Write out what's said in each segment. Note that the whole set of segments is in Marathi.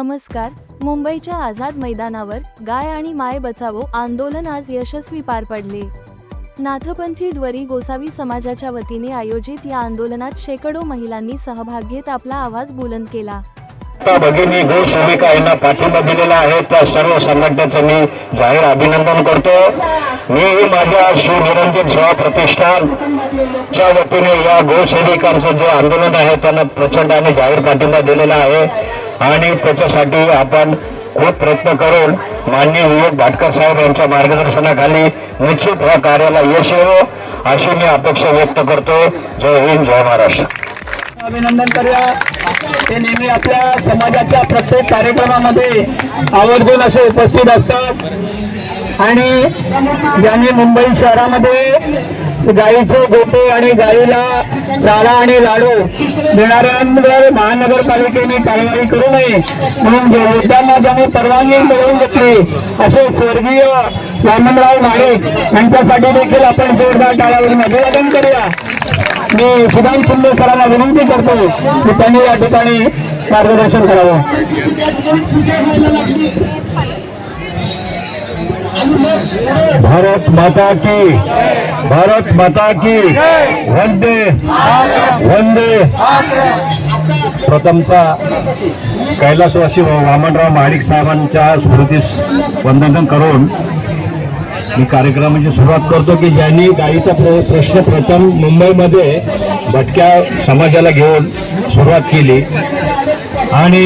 नमस्कार. मुंबईच्या आझाद मैदानावर गाय आणि माय बचावो आंदोलन आज यशस्वी पार पडले. नाथपंथी ड्वरी गोसावी समाजाच्या वतीने आयोजित या आंदोलनात शेकडो महिलांनी सहभाग घेत आपला आवाज बुलंद केला. भगिनी गोसेविका यांना पाठिंबा दिलेला आहे त्या सर्व संघटनेचं मी जाहीर अभिनंदन करतो. मी माझ्या श्री निरंजन सेवा प्रतिष्ठानच्या वतीने या गोसेविकांचं जे आंदोलन आहे त्यांना प्रचंड आणि जाहीर पाठिंबा दिलेला आहे आणि त्याच्यासाठी आपण खूप प्रयत्न करून माननीय विवेक भाटकर साहेब यांच्या मार्गदर्शनाखाली निश्चित या कार्याला यश येवो अशी मी अपेक्षा व्यक्त करतो. जय हिंद, जय महाराष्ट्र. अभिनंदन करूया. ते नेहमी आपल्या समाजाच्या प्रत्येक कार्यक्रमामध्ये आवर्जून असे उपस्थित असतात आणि ज्यांनी मुंबई शहरामध्ये गाईचे गोटे आणि गाईला चारा आणि लाडू देणाऱ्यांवर महानगरपालिकेने कारवाई करू नये म्हणून वृद्धांना ज्यांनी परवानगी मिळवून घेतली असे स्वर्गीय वामनराव नाईक यांच्यासाठी देखील आपण जोरदार टाळ्यावरून अभिवादन करूया. मी सुदाम शिंदे सरांना विनंती करतो की त्यांनी या ठिकाणी मार्गदर्शन करावं. भारत माता की, भारत माता की वंदे वंदे. प्रथमतः कैलासवासी वामनराव महाडिक साहेबांच्या स्मृतीस वंदन करून मी कार्यक्रमाची सुरुवात करतो की ज्यांनी गायीचा प्रश्न प्रथम मुंबईमध्ये भटक्या समाजाला घेऊन सुरुवात केली आणि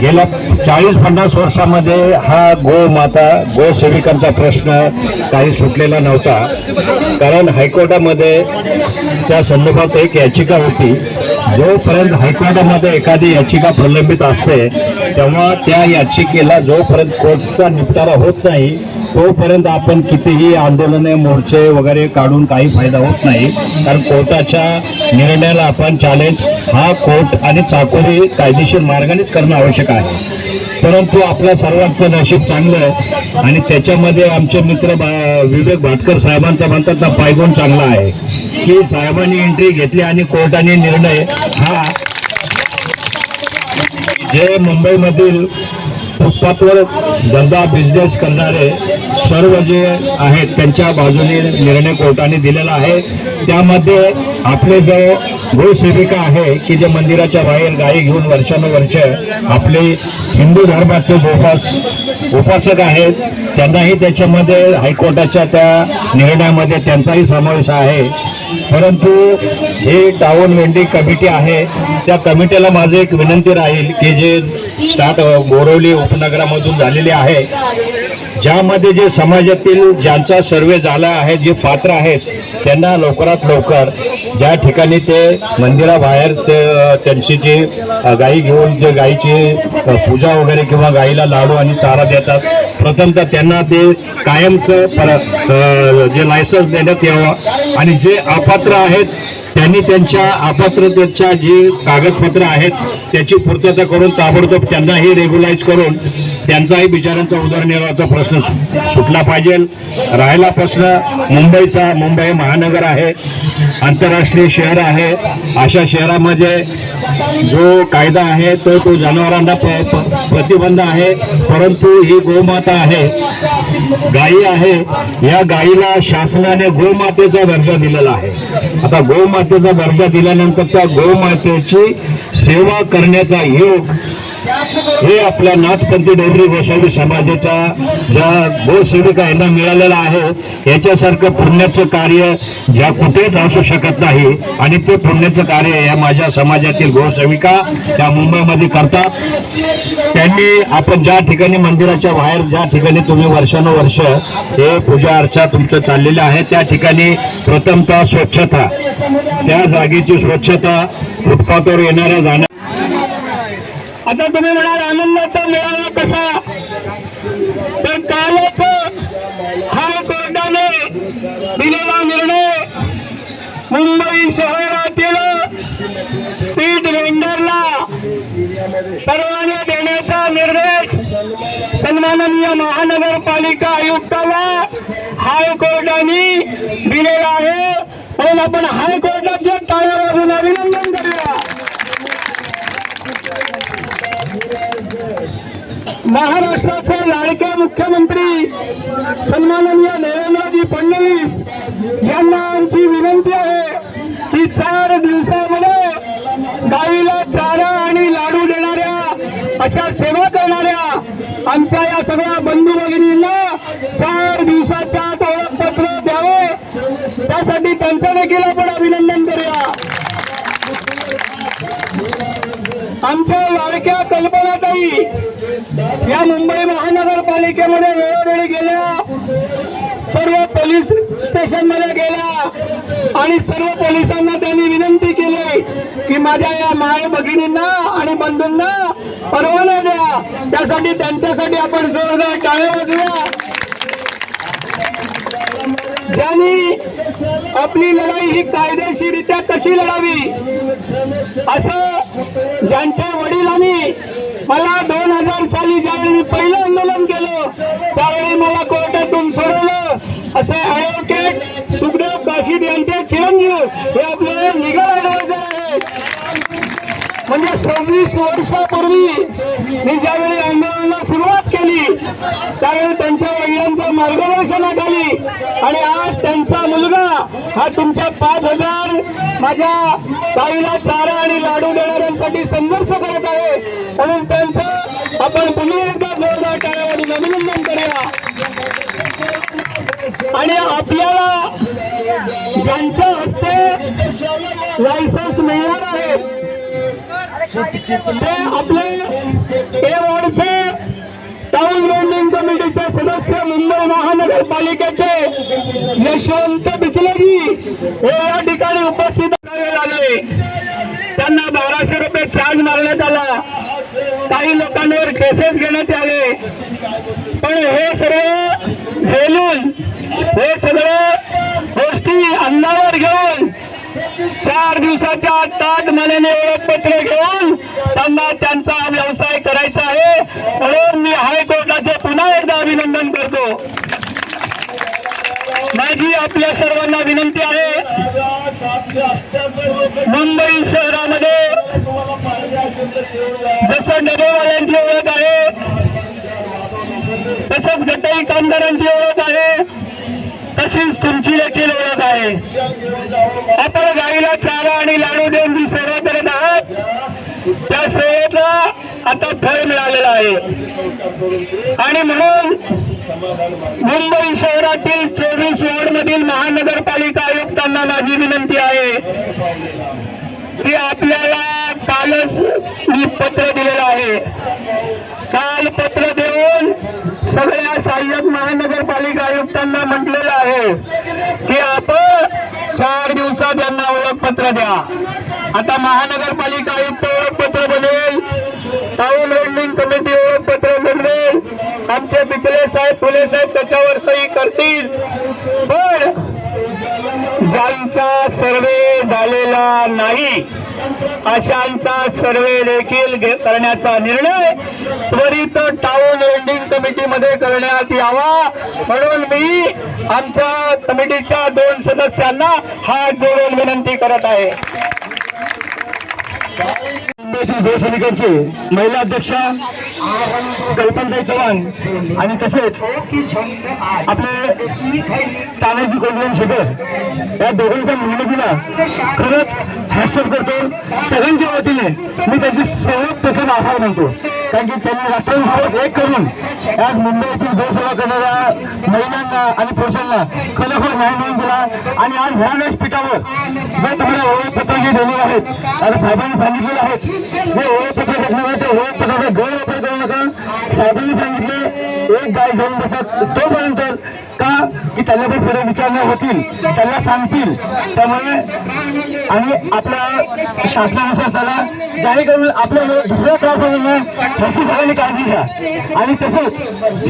गेल्या 40-50 वर्षामध्ये हा गोमाता गोसेविकांचा प्रश्न काही सुटलेला नव्हता. कारण हायकोर्टामध्ये त्या संदर्भात एक याचिका होती. जोपर्यंत हायकोर्टामध्ये एखादी याचिका प्रलंबित असते तेव्हा त्या याचिकेला जोपर्यंत कोर्टचा निपटारा होत नाही तोपर्यंत आपण कितीही आंदोलने मोर्चे वगैरे काढून काही फायदा होत नाही. कारण कोर्टाच्या निर्णयाला आपण चॅलेंज हा कोर्ट आणि चाकोरी कायदेशीर मार्गानेच करणं आवश्यक आहे. परंतु आपल्या सर्वांचं नशीब चांगलं आहे आणि त्याच्यामध्ये आमचे मित्र विवेक भाटकर साहेबांचा म्हणतात ना पायगुण चांगला आहे की साहेबांनी एंट्री घेतली आणि कोर्टाने निर्णय हा जे मुंबईमधील फुटपाथवर धंदा बिझनेस करणारे सर्व जे आहेत त्यांच्या बाजूने निर्णय कोर्टाने दिलेला आहे. त्यामध्ये आपले जो गोसेविका आहे की जे मंदिराच्या बाहेर गायी घेऊन वर्षानुवर्ष आपले हिंदू धर्माचे उपासक आहेत त्यांनाही त्याच्यामध्ये हायकोर्टाच्या त्या निर्णयामध्ये त्यांचाही समावेश आहे. परंतु हे टाउन वेंडिंग कमिटी आहे त्या कमिटीला माझं एक विनंती राहील की जे स्टार्ट बोरवली उपनगरामधून झालेले आहे ज्यामध्ये जे समाजातील ज्यांचा सर्वे झाला आहे जे पात्र आहेत त्यांना लवकरात लवकर ज्या ठिकाणी ते मंदिराबाहेर त्यांची जी गाई घेऊन जे गाईची पूजा वगैरे किंवा गाईला लाडू आणि चारा देतात प्रथमतः त्यांना ते कायमचं जे लायसन्स देण्यात यावं आणि जे अपात्र आहेत त्यांनी त्यांच्या अपात्रतेच्या जी कागदपत्र आहेत त्याची पूर्तता करून ताबडतोब त्यांनाही रेग्युलाइज करून त्यांचाही बिचाऱ्यांचा उदरनिर्वाहाचा प्रश्न सुटला पाहिजे. राहिला प्रश्न मुंबईचा, मुंबई महानगर आहे, आंतरराष्ट्रीय शहर आहे. अशा शहरामध्ये जो कायदा आहे तो जनावरांना प्रतिबंध आहे. परंतु ही गोमाता आहे, गायी आहे, या गायीला शासनाने गोमातेचा दर्जा दिलेला आहे. आता गोमातेचा दर्जा दिल्यानंतर त्या गोमातेची सेवा करण्याचा योग हे आपल्या नाथपंथी ड्वरी गोसावी समाजाच्या ज्या गोसेविका यांना मिळालेलं आहे याच्यासारखं पुण्याचं कार्य ज्या कुठेच असू शकत नाही आणि ते पुण्याचं कार्य या माझ्या समाजातील गोसेविका त्या मुंबईमध्ये करतात. त्यांनी आपण ज्या ठिकाणी मंदिराच्या बाहेर ज्या ठिकाणी तुम्ही वर्षानुवर्ष हे पूजा अर्चा तुमचं चाललेलं आहे त्या ठिकाणी प्रथमतः स्वच्छता, त्या जागेची स्वच्छता, फुटपाथवर येणाऱ्या जाण्या. आता तुम्ही म्हणाल आनंदाचा मेळावा कसा, तर कालच हायकोर्टाने दिलेला निर्णय मुंबई शहरातील स्ट्रीट वेंडरला परवाने देण्याचा निर्देश सन्माननीय महानगरपालिका आयुक्ताला हायकोर्टाने दिलेला आहे. म्हणून आपण हायकोर्टाच्या टाळ्या वाजवून अभिनंदन करूया. महाराष्ट्राचे लाडके मुख्यमंत्री सन्माननीय देवेंद्रजी फडणवीस यांना आमची विनंती आहे की 4 दिवसामध्ये गाईला चारा आणि लाडू देणाऱ्या अशा सेवा करणाऱ्या आमच्या या सगळ्या बंधू भगिनींना 4 दिवसाच्या आत ओळखपत्र द्यावे, त्यासाठी त्यांचं देखील आपण अभिनंदन करूया. आमच्या लाडक्या कल्पनाताई या मुंबई महानगरपालिकेमध्ये वेळोवेळी गेल्या, सर्व पोलीस स्टेशनमध्ये गेल्या आणि सर्व पोलिसांना त्यांनी विनंती केली की माझ्या या माय भगिनींना आणि बंधूंना परवाना द्या. त्यासाठी त्यांच्यासाठी आपण जोरदार टाळ्या वाजवूया. ज्यांनी आपली लढाई ही कायदेशीररित्या कशी लढावी असं ज्यांच्या वडिलांनी मला 2000 साली ज्यावेळी मी पहिलं आंदोलन केलं त्यावेळी मला कोर्टातून सोडवलं असे ॲडव्होकेट सुखदेव काशीद यांचे चिरंजीव हे आपले लीगल ॲडवायझर आहेत. म्हणजे 26 वर्षापूर्वी मी ज्यावेळी आंदोलनाला सुरुवात केली त्यावेळी त्यांच्या वडिलांच्या मार्गदर्शनाखाली आणि आज त्यांचा मुलगा हा तुमच्या 5000 माझ्या साईला चारा आणि लाडू देणाऱ्यांसाठी संघर्ष करत आहे. म्हणून त्यांचं आपण पुन्हा एकदा जोरदार टाळ्यावरून अभिनंदन करूया. आणि आपल्याला ज्यांच्या हस्ते लायसन्स मिळणार आहे ते आपले ए वॉर्डचे टाउन ब्रँडिंग कमिटीचे सदस्य मुंबई महानगरपालिकेचे यशवंत बिचलेजी हे या ठिकाणी उपस्थित झाले. त्यांना 1200 रुपये चार्ज मारण्यात आला. काही लोकांवर केसेस घेण्यात आले. पण हे सर्व झेलून हे सगळं गोष्टी अंगावर घेऊन 4 दिवसाच्या आत मनाने ओळखपत्र घेऊन त्यांना त्यांचा व्यवसाय करायचा आहे. म्हणून मी हायकोर्टाचे पुन्हा एकदा अभिनंदन करतो. माझी आपल्या सर्वांना विनंती आहे, मुंबई शहरामध्ये जसं डबेवाल्यांची ओळख आहे तसंच गटाई कामगारांची ओळख आहे तशीच तुमची देखील ओळख आहे. आपण गाईला चारा आणि लाडू देऊन जी सेवा करत आहात त्या सेवेचा आता फळ मिळालेलं आहे. आणि म्हणून मुंबई शहरातील 24 वॉर्डमधील महानगरपालिका आयुक्तांना माझी विनंती आहे की आपल्याला कालच मी पत्र दिलेलं आहे. काल पत्र देऊन सगळ्या सहाय्यक महानगरपालिका आयुक्तांना म्हटलेलं आहे की आपण 4 दिवसात यांना ओळखपत्र द्या. आता महानगरपालिका आयुक्त ओळखपत्र बनवेल, टाउन ब्रँडिंग कमिटी ओळखपत्र बनवेल, आमचे पिचले साहेब फुले साहेब त्याच्यावर सही करतील. पण ज्यांचा सर्वे झालेला नाही अशांचा सर्वे देखील करण्याचा निर्णय त्वरित टाउन ब्रँडिंग कमिटीमध्ये करण्यात यावा. म्हणून मी आमच्या कमिटीच्या 2 सदस्यांना हात जोडून विनंती करत आहे. शिवसैनिकांची महिला अध्यक्षा कल्पनाताई चव्हाण आणि तसेच आपले तानाजी कोंडवन शेखर या दोघांच्या मेहनतीला खरंच हॅट्सअप करतो. सगळ्यांच्या वतीने मी त्याची सर्वप्रथम आभार मानतो, कारण की त्यांनी राष्ट्रसोबत एक करून आज मुंबईतील गोसेवा करणाऱ्या महिलांना आणि पुरुषांना खरोखर न्याय मिळवून दिला. आणि आज ह्या व्यासपीठावर जे तुम्हाला ओळखपत्र जे दिलेले आहेत आता साहेबांनी सांगितलेलं आहे जे ओळखपत्र घेतलं ते ओळखपत्राचा गैरवापर करू नका. साहेबांनी सांगितले एक गाय घेऊन बसतात तोपर्यंत का की त्यांना पण पुढे विचारणा होतील, त्यांना सांगतील. त्यामुळे आणि आपल्या शासनानुसार त्याला जाहीर करून आपल्यामुळे दुसऱ्या त्रास होऊ नये ह्याची सगळ्यांनी काळजी घ्या. आणि तसंच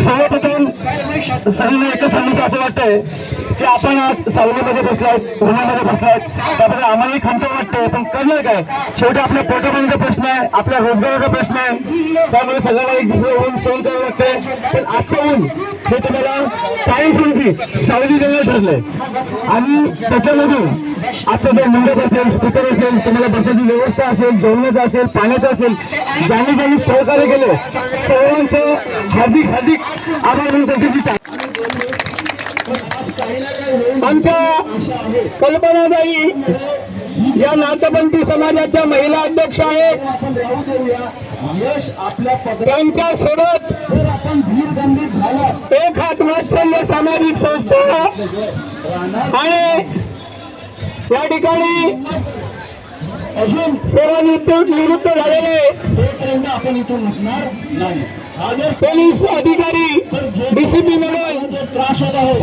सर्वप्रथम सगळ्यांना एकच सांगितलं असं वाटतंय की आपण आज सावलीमध्ये बसलाय, उन्हामध्ये बसलाय, त्याबद्दल आम्हालाही खंत वाटते, पण करणार काय? शेवटी आपल्या पोटापाण्याचा प्रश्न आहे, आपल्या रोजगाराचा प्रश्न आहे, त्यामुळे सगळ्यांना एक दुसरं ऊन सहन करावं लागतंय. पण आजचं ऊन हे तुम्हाला कायमस्वरूपी सावली देण्यात ठरलंय आणि त्याच्यामधून आजचं जे मंडप असेल, स्पीकर असेल, तुम्हाला बसायची व्यवस्था असेल, जेवणाचं असेल, पाण्याचं असेल, ज्यांनी ज्यांनी सहकार्य केले सर्वांचं हार्दिक हार्दिक आभार म्हणून त्यांची आमच्या कल्पनाताई या नाथपंथी समाजाच्या महिला अध्यक्ष आहेत. त्यांच्यासोबत एक हात वात्सल्य सामाजिक संस्था आणि या ठिकाणी सेवानिवृत्त झालेले पोलीस अधिकारी डीसीपी मॅडम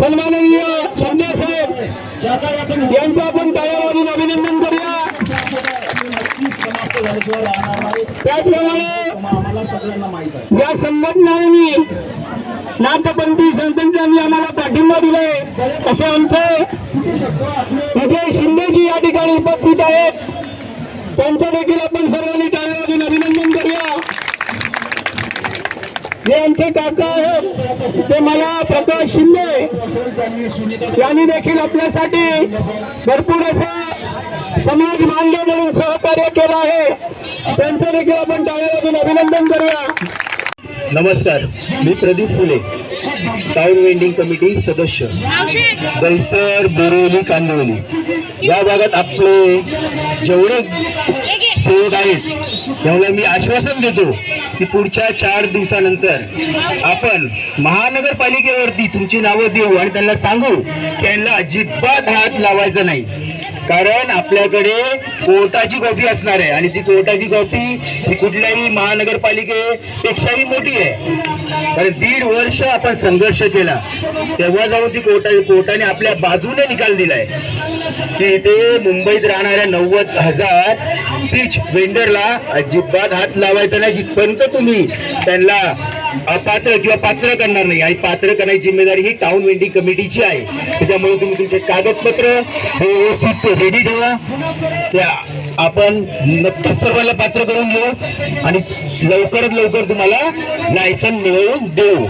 सन्माननीय शिंदे साहेब यांचं आपण टाळ्या वाजून अभिनंदन करूया. त्याचप्रमाणे या संघटनांनी नाथपंथी संस्थांनी आम्हाला पाठिंबा दिलाय असे आमचे विजय शिंदेजी या ठिकाणी उपस्थित आहेत. त्यांचं देखील आपण सर्वांनी टाळ्या वाजून अभिनंदन करूया. जे आमचे काका आहेत ते मला प्रकाश शिंदे यांनी देखील आपल्यासाठी भरपूर असं समाज बांधव म्हणून सहकार्य केलं आहे. त्यांचं देखील आपण टाळ्या वाजून अभिनंदन करूया. नमस्कार, मी प्रदीप फुले, टाउन वेंडिंग कमिटी सदस्य, दहिसर, बोरिवली, कांदिवली या भागात आपले जेवढे सेवक आहेत त्यामुळे मी आश्वासन देतो की पुढच्या 4 दिवसानंतर आपण महानगरपालिकेवरती तुमची नावं देऊ आणि त्यांना सांगू की यांना अजिबात हात लावायचा नाही. कारण आपल्याकडे कोर्टाची कॉपी असणार आहे आणि ती कोर्टाची कॉपी ही कुठल्याही महानगरपालिकेपेक्षाही मोठी आहे. कारण 1.5 वर्ष आपण संघर्ष केला तेव्हा जाऊन ती कोर्टाने आपल्या बाजूने निकाल दिलाय की ते मुंबईत राहणाऱ्या 90,000 पीच वेंडरला अजिबात हात लावायचा नाही जिथपर्यंत तुम्ही त्यांना अपात्र किंवा पात्र करणार नाही. आणि पात्र करण्याची जिम्मेदारी ही टाउन वेंडिंग कमिटीची आहे. त्याच्यामुळे तुम्ही तुमचे कागदपत्र हे व्यवस्थित रेडी ठेवा. त्या आपण नक्कीच सर्वांना पात्र करून घेऊ आणि लवकरात लवकर तुम्हाला लायसन मिळवून देऊ.